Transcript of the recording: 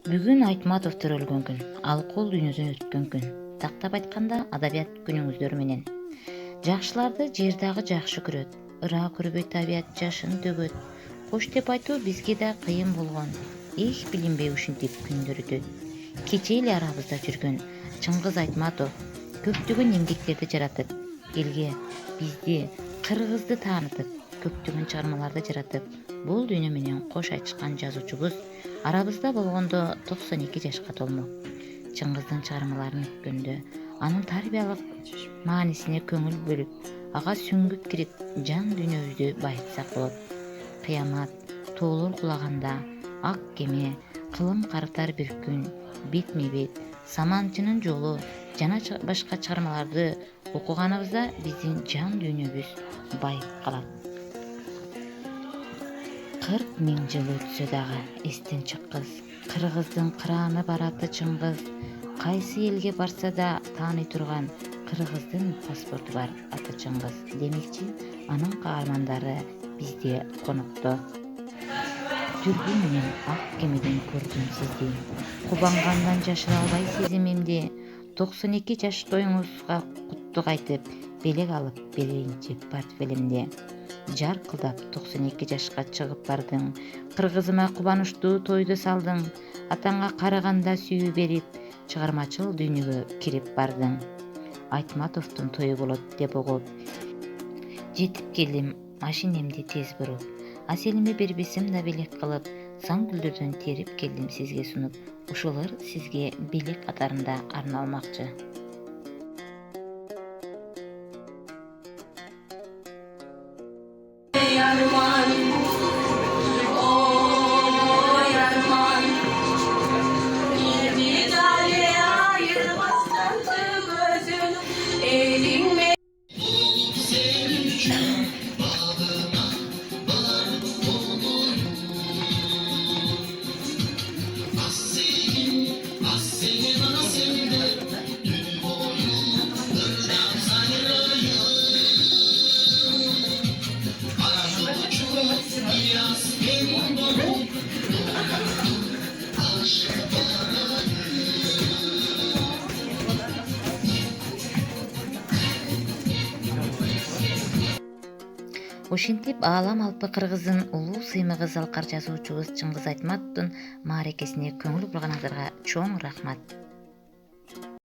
Бүгүн Айтматовдор өлгөн күн, алкоол дүйнөдөн өткөн күн. Тактап айтканда адабият күнүңүздөр менен. Жакшыларды жер дагы жакшы көрөт, ыраа көрбөй табият жашын төгөт. Кош деп айтуу бизге да кыйын болгон. Эч билинбей ушинтип күндөр өтөт. Кечээ эле арабызда жүргөн Чыңгыз Айтматов көптөгөн эмгектерди жаратып, элге бизди, кыргызды таанытып, көптөгөн чыгармаларды жаратып, бул дүйнө менен кош айтышкан жазуучубуз арабызда болгондо 92 жашка толмок. Чыңгыздын чыгармаларын өткөндө анын тарбиялык маанисине көңүл бөлүп, ага сүңгүп кирип, жан дүйнөбүздү байытсак болот. Кыямат, тоолор кулаганда, ак кеме, кылым карытар бир күн, бетме бет, саманчынын жолу жана башка чыгармаларды окуганыбызда биздин жан дүйнөбүз байып калат. 40 000 жыл өтсө дагы эстен чыккыз, кыргыздын кырааны бараты Чыңгыз. Кайсы элге барса да тааный турган кыргыздын паспорту бар аты Чыңгыз. Демекчи, анын каармандары бизде конокто. Дүрбү менен ак кемеден көрдүм сизди, кубангандан жашыра албай сезимимди. 92 жаш тоюңузга куттук айтып, белек алып берейинчи портфелимди. Жаркылдап 92 жашка чыгып бардың, кыргызыма кубанычтуу тойду салдың, атаңа караганда сүйүү берип, чыгармачыл дүйнөгө кирип бардың. Айтматовдун тою болот деп угуп, жетип келдим машинемди тез буруп, аселиме бербесем да белек кылып, сан гүлдөрдөн терип келдим сизге сунуп. Ушулар сизге белек катарында арналмакчы. Ушинтип аалам алпы кыргыздын улуу сыймыгы залкар жазуучубуз Чыңгыз Айтматовдун мааракесине көңүл бурганыңыздарга чоң рахмат.